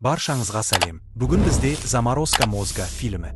Баршаңызға сәлем. Бүгін бізде «Заморозка мозга» фильмі.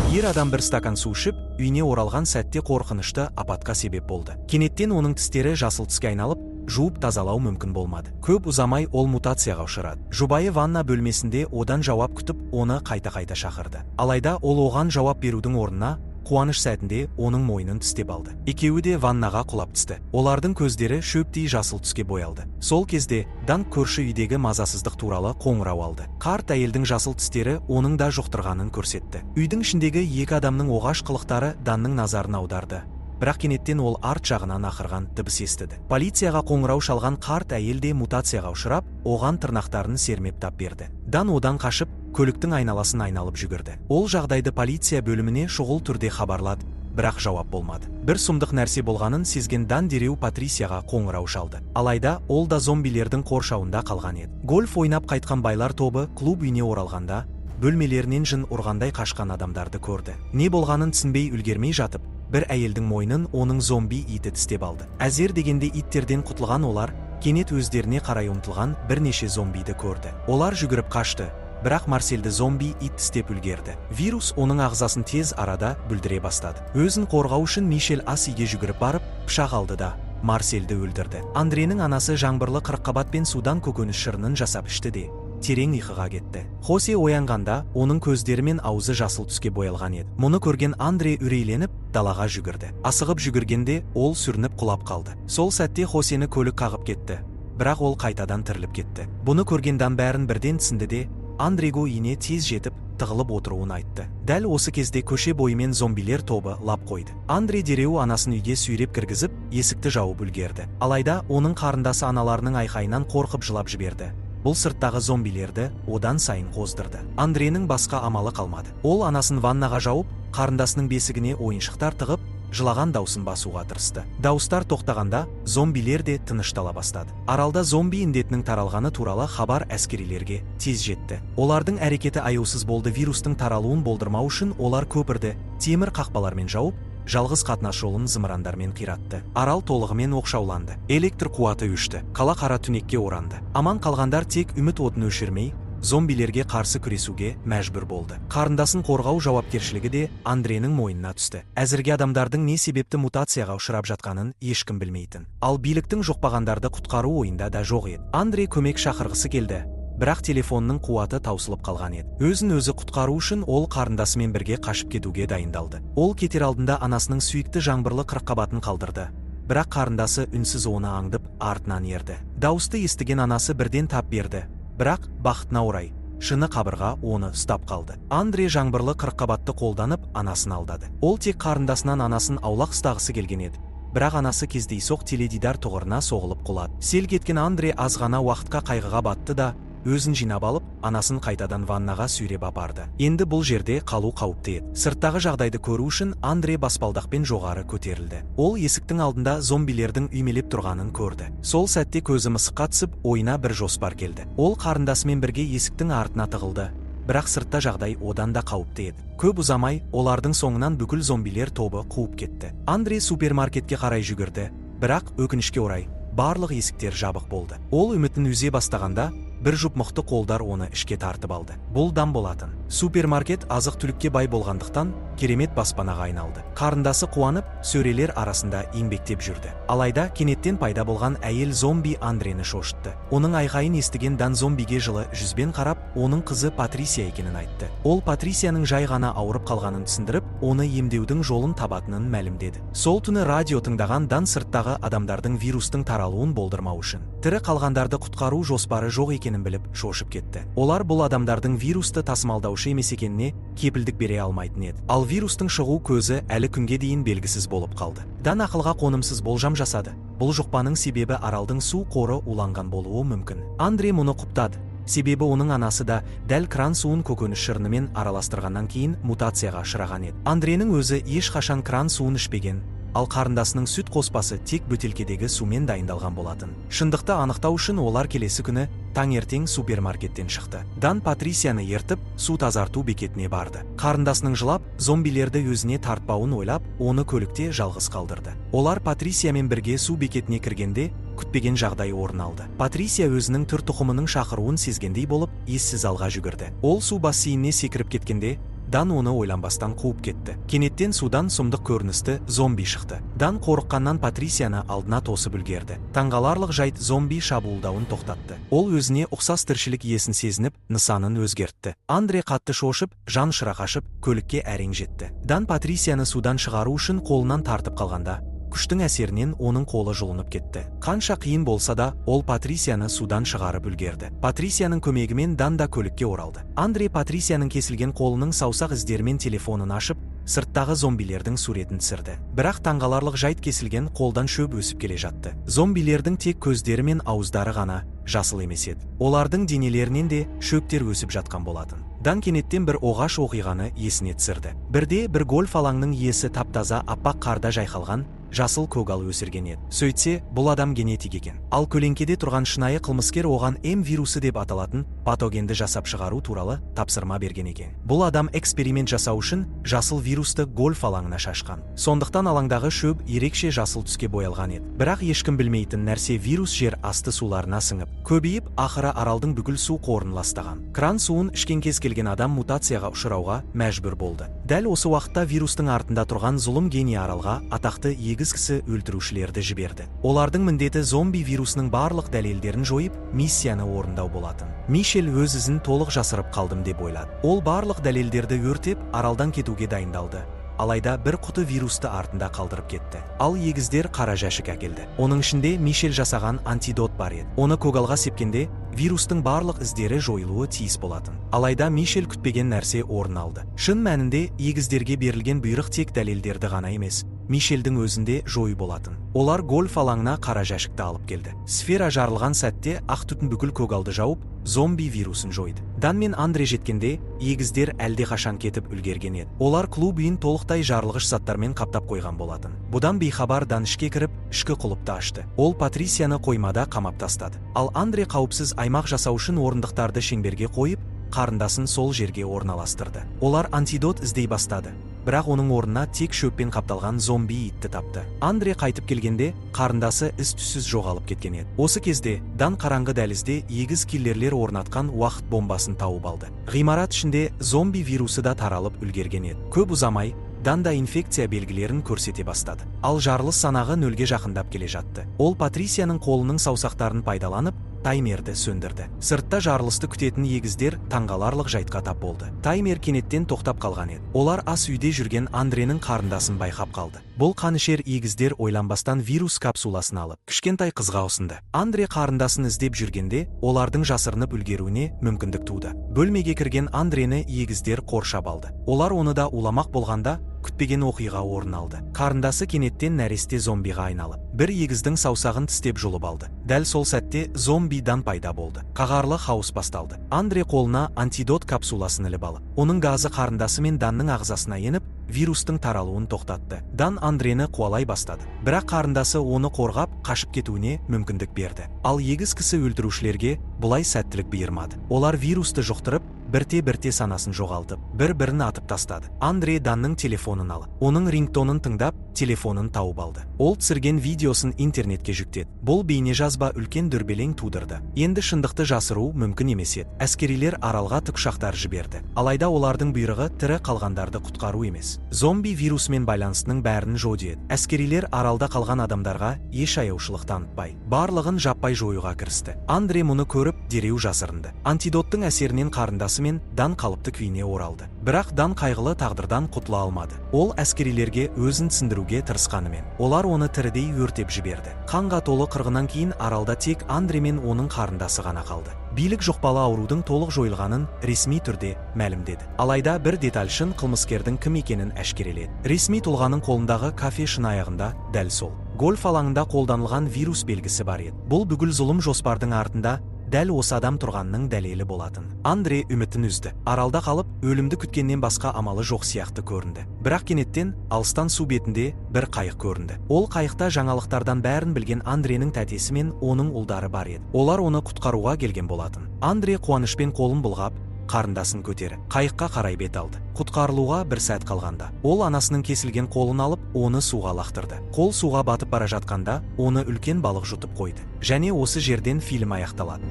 Ер адам бір стакан су ішіп, үйіне оралған сәтте қорқынышты апатқа себеп болды. Кенеттен оның тістері жасыл түске айналып, жуып тазалау мүмкін болмады. Көп ұзамай ол мутацияға ұшырады. Жұбайы ванна бөлмесінде одан жауап күтіп, оны қайта-қайта шақырды. Алайда ол оған жауап берудің орнына қуаныш сәтінде оның мойнын тістеп алды. Екеуі де ваннаға құлап түсті. Олардың көздері шөптей жасыл түске боялды. Сол кезде Данк көрші үйдегі мазасыздық туралы қоңырау алды. Қарт әйелдің жасыл тістері оның да жұқтырғанын көрсетті. Үйдің ішіндегі екі адамның оғаш қылықтары Данның назарын аударды. Бірақ кенеттен ол арт жағынан ақырған дыбыс естіді. Полицияға қоңырау шалған қарт әйел де мутацияға ұшырап, оған тырнақтарын сермеп тап берді. Дан одан қашып, көліктің айналасын айналып жүгірді. Ол жағдайды полиция бөліміне шұғыл түрде хабарлады, бірақ жауап болмады. Бір сұмдық нәрсе болғанын сезген Дан дереу Патрисияға қоңырау шалды. Алайда ол да зомбилердің қоршауында қалған еді. Гольф ойнап қайтқан байлар тобы клуб үйіне оралғанда, бөлмелерінен жын ұрғандай қашқан адамдарды көрді. Не болғанын түсінбей үлгермей жатып, бір әйелдің мойнын оның зомби иті тістеп алды. Әзер дегенде иттерден құтылған олар, кенет өздеріне қарай ұмтылған бірнеше зомбиді көрді. Олар жүгіріп қашты, бірақ Марсельді зомби ит тістеп үлгерді. Вирус оның ағзасын тез арада бүлдіре бастады. Өзін қорғау үшін Мишель ас үйге жүгіріп барып, пышақ алды да Марсельді өлдірді. Андренің анасы жаңбырлы қырыққабатпен судан көкөніс шырынын жасап ішті де терең ұйқыға кетті. Хосе оянғанда, оның көздері мен аузы жасыл түске боялған еді. Мұны көрген Андре үрейленіп, далаға жүгірді. Асығып жүгіргенде, ол сүрініп құлап қалды. Сол сәтте Хосені көлік қағып кетті, бірақ ол қайтадан тіріліп кетті. Бұны көрген Дан бәрін бірден түсінді де, Андрего үйіне тез жетіп, тығылып отыруын айтты. Дәл осы кезде көше бойымен зомбилер тобы лап қойды. Андре дереу анасын үйге сүйреп кіргізіп, есікті жауып үлгерді. Алайда, оның қарындасы аналарының айқайынан қорқып жылап жіберді. Бұл сырттағы зомбилерді одан сайын қоздырды. Андренің басқа амалы қалмады. Ол анасын ваннаға жауып, қарындасының бесігіне ойыншықтар тығып, жылаған даусын басуға тырысты. Дауыстар тоқтағанда, зомбилер де тыныштала бастады. Аралда зомби індетінің таралғаны туралы хабар әскерилерге тез жетті. Олардың әрекеті аяусыз болды. Вирустың таралуын болдырмау үшін олар көпірді темір қақпалармен жауып, жалғыз қатынас жолын зымырандармен қиратты. Арал толығымен оқшауланды. Электр қуаты өшті. Қала қара түнекке оранды. Аман қалғандар тек үміт отын өшірмей, зомбилерге қарсы күресуге мәжбүр болды. Қарындасын қорғау жауапкершілігі де Андренің мойнына түсті. Әзірге адамдардың не себепті мутацияға ұшырап жатқанын ешкім білмейтін. Ал биліктің жұқпағандарды құтқару ойында да жоқ еді. Андре көмек шақырғысы келді, бірақ телефонның қуаты таусылып қалған еді. Өзін өзі құтқару үшін ол қарындасымен бірге қашып кетуге дайындалды. Ол кетер алдында анасының сүйікті жаңбырлы қырыққабатын қалдырды. Бірақ қарындасы үнсіз оны аңдып, артынан ерді. Дауысты естіген анасы бірден тап берді. Бірақ, бақытына орай, шыны қабырға оны ұстап қалды. Андре жаңбырлы қырыққабатты қолданып, анасын алдады. Ол тек қарындасынан анасын аулақ ұстағысы келген еді. Бірақ анасы кездейсоқ теледидар тұғырына соғылып құлады. Сел кеткен Андре аз ғана уақытқа қайғыға батты да, өзін жинап алып, анасын қайтадан ваннаға сүйреп апарды. Енді бұл жерде қалу қауіпті еді. Сырттағы жағдайды көру үшін Андре баспалдақпен жоғары көтерілді. Ол есіктің алдында зомбилердің үймелеп тұрғанын көрді. Сол сәтте көзі мысыққа түсіп, ойына бір жоспар келді. Ол қарындасымен бірге есіктің артына тығылды. Бірақ сыртта жағдай одан да қауіпті еді. Көп ұзамай, олардың соңынан бүкіл зомбилер тобы қуып кетті. Андре супермаркетке қарай жүгірді, бірақ өкінішке орай, барлық есіктер жабық болды. Ол үмітін үзе бастағанда, бір жұп мықты қолдар оны ішке тартып алды. Бұл Дан болатын. Супермаркет азық-түлікке бай болғандықтан, керемет баспанаға айналды. Қарындасы қуанып, сөрелер арасында еңбектеп жүрді. Алайда, кенеттен пайда болған әйел зомби Андрені шошытты. Оның айқайын естіген Дан зомбиге жылы жүзбен қарап, оның қызы Патрисия екенін айтты. Ол Патрисияның жай ғана ауырып қалғанын түсіндіріп, оны емдеудің жолын табатынын мәлімдеді. Сол түні радио тыңдаған Дан сырттағы адамдардың вирустың таралуын болдырмау үшін тірі қалғандарды құтқару жоспары жоқ екенін біліп шошып кетті. Олар бұл адамдардың вирусты тасымалдаушы емес екеніне кепілдік бере алмайтын еді. Ал вирустың шығу көзі әлі күнге дейін белгісіз болып қалды. Дан ақылға қонымсыз болжам жасады. Бұл жұқпаның себебі аралдың су қоры уланған болуы мүмкін. Андре мұны құптады. Себебі оның анасы да дәл кран суын көкөніс шырынымен араластырғаннан кейін мутацияға ұшыраған еді. Андренің өзі ешқашан кран суын ішпеген, ал қарындасының сүт қоспасы тек бөтелкедегі сумен дайындалған болатын. Шындықты анықтау үшін олар келесі күні таңертең супермаркеттен шықты. Дан Патрисияны ертіп, су тазарту бекетіне барды. Қарындасының жылап, зомбилерді өзіне тартпауын ойлап, оны көлікте жалғыз қалдырды. Олар Патрисиямен бірге су бекетіне кіргенде, күтпеген жағдай орын алды. Патрисия өзінің түр тұқымының шақыруын сезгендей болып, ессіз алға жүгірді. Ол су бассейніне секіріп кеткенде, Дан оны ойланбастан қуып кетті. Кенеттен судан сұмдық көріністі зомби шықты. Дан қорыққаннан Патрисияны алдына тосып үлгерді. Таңғаларлық жайт зомби шабуылдауын тоқтатты. Ол өзіне ұқсас тіршілік иесін сезініп, нысанын өзгертті. Андре қатты шошып, жан шырақ ашып, көлікке әрең жетті. Дан Патрисияны судан шығару үшін қолынан тартып қалғанда, күштің әсерінен оның қолы жұлынып кетті. Қанша қиын болса да, ол Патрисияны судан шығарып үлгерді. Патрисияның көмегімен Дан да көлікке оралды. Андре Патрисияның кесілген қолының саусақ іздерімен телефонын ашып, сырттағы зомбилердің суретін түсірді. Бірақ таңғаларлық жайт, кесілген қолдан шөп өсіп келе жатты. Зомбилердің тек көздері мен ауыздары ғана жасыл емес еді. Олардың денелерінен де шөптер өсіп жатқан болатын. Дан кенеттен бір оғаш оқиғаны есіне түсірді. Бірде бір гольф алаңның иесі таптаза аппақ қарда жайқалған жасыл көгал өсірген еді. Сөйтсе, бұл адам генетик екен. Ал көлеңкеде тұрған шынайы қылмыскер оған М вирусы деп аталатын патогенді жасап шығару туралы тапсырма берген екен. Бұл адам эксперимент жасау үшін жасыл вирусты гольф алаңына шашқан. Сондықтан алаңдағы шөп ерекше жасыл түске боялған еді. Бірақ ешкім білмейтін нәрсе, вирус жер асты суларына сіңіп, көбейіп, ақыры аралдың бүкіл су қорын ластаған. Кран суын ішкен кез келген адам мутацияға ұшырауға мәжбүр болды. Дәл осы уақытта вирустың артында тұрған зұлым гений аралға атақты егіз кісі өлтірушілерді жіберді. Олардың міндеті зомби вирусының барлық дәлелдерін жойып, миссияны орындау болатын. Мишель өз ізін толық жасырып қалдым деп ойлады. Ол барлық дәлелдерді өртеп, аралдан кетуге дайындалды. Алайда бір құты вирусты артында қалдырып кетті. Ал егіздер қара жәшік әкелді. Оның ішінде Мишель жасаған антидот бар еді. Оны көгалға сепкенде, вирустың барлық іздері жойылуы тиіс болатын. Алайда Мишель күтпеген нәрсе орын алды. Шын мәнінде егіздерге берілген бұйрық тек дәлелдерді ғана емес, Мишельдің өзінде жою болатын. Олар гольф алаңына қара жәшікті алып келді. Сфера жарылған сәтте ақ түтін бүкіл көгалды жауып, зомби вирусын жойды. Дан мен Андре жеткенде, егіздер әлде қашан кетіп үлгерген еді. Олар клуб үйін толықтай жарылғыш заттармен қаптап қойған болатын. Бұдан бейхабар Дан ішке кіріп, ішкі құлыпты ашты. Ол Патрисияны қоймада қамап тастады. Ал Андре қауіпсіз аймақ жасау үшін орындықтарды шеңберге қойып, қарындасын сол жерге орналастырды. Олар антидот іздей бастады. Бірақ оның орнына тек шөппен қапталған зомби итті тапты. Андре қайтып келгенде, қарындасы із-түссіз жоғалып кеткен еді. Осы кезде, Дан қараңғы дәлізде егіз киллерлер орнатқан уақыт бомбасын тауып алды. Ғимарат ішінде зомби вирусы да таралып үлгерген еді. Көп ұзамай, Дан да инфекция белгілерін көрсете бастады. Ал жарылыс санағы нөлге жақындап келе жатты. Ол Патрисияның қолының саусақтарын пайдаланып, таймерді сөндірді. Сыртта жарылысты күтетін егіздер таңғаларлық жайтқа тап болды. Таймер кенеттен тоқтап қалған еді. Олар ас үйде жүрген Андренің қарындасын байқап қалды. Бұл қанішер егіздер ойланбастан вирус капсуласын алып, кішкентай қызға ұсынды. Андре қарындасын іздеп жүргенде, олардың жасырынып үлгеруіне мүмкіндік туды. Бөлмеге кірген Андрені егіздер қоршап алды. Олар оны да уламақ болғанда, күтпеген оқиға орын алды. Қарындасы кенеттен нәресте зомбиға айналып, бір егіздің саусағын тістеп жұлып алды. Дәл сол сәтте зомби Дан пайда болды. Қағарлы хаос басталды. Андре қолына антидот капсуласын іліп алып, оның газы қарындасы мен Данның ағзасына еніп, вирустың таралуын тоқтатты. Дан Андрені қуалай бастады. Бірақ қарындасы оны қорғап, қашып кетуіне мүмкіндік берді. Ал егіз кісі өлтірушілерге бұлай сәттілік бұйырмады. Олар вирусты жұқтырып, бірте-бірте санасын жоғалтып, бір-бірін атып тастады. Андре Данның телефонын алып, оның рингтонын тыңдап, телефонын тауып алды. Ол түсірген видеосын интернетке жүктеді. Бұл бейнежазба үлкен дүрбелең тудырды. Енді шындықты жасыру мүмкін емес еді. Әскерилер аралға тікұшақтар жіберді. Алайда олардың бұйрығы тірі қалғандарды құтқару емес, зомби вирусымен байланысының бәрін жою еді. Әскерилер аралда қалған адамдарға еш аяушылық танытпай, барлығын жаппай жоюға кірісті. Андре мұны көріп, дереу жасырынды. Антидоттың әсерінен қарындасы мен Дан қалыпты күйіне оралды. Бірақ Дан қайғылы тағдырдан құтыла алмады. Ол әскерилерге өзін түсіндіруге тырысқанымен, олар оны тірідей өртеп жіберді. Қанға толы қырғыннан кейін аралда тек Андре мен оның қарындасы ғана қалды. Билік жұқпалы аурудың толық жойылғанын ресми түрде мәлімдеді. Алайда бір деталь шын қылмыскердің кім екенін әшкереледі. Ресми тұлғаның қолындағы кафе шыны аяғында дәл сол гольф алаңында қолданылған вирус белгісі бар еді. Бұл бүкіл зұлым жоспардың артында дәл осы адам тұрғанның дәлелі болатын. Андре үмітін үзді. Аралда қалып, өлімді күткеннен басқа амалы жоқ сияқты көрінді. Бірақ кенеттен алыстан су бетінде бір қайық көрінді. Ол қайықта жаңалықтардан бәрін білген Андренің тәтесі мен оның ұлдары бар еді. Олар оны құтқаруға келген болатын. Андре қуанышпен қолын бұлғап, қарындасын көтеріп, қайыққа қарай бет алды. Құтқарылуға бір сәт қалғанда, ол анасының кесілген қолын алып, оны суға лақтырды. Қол суға батып бара жатқанда, оны үлкен балық жұтып қойды. Және осы жерден фильм аяқталады.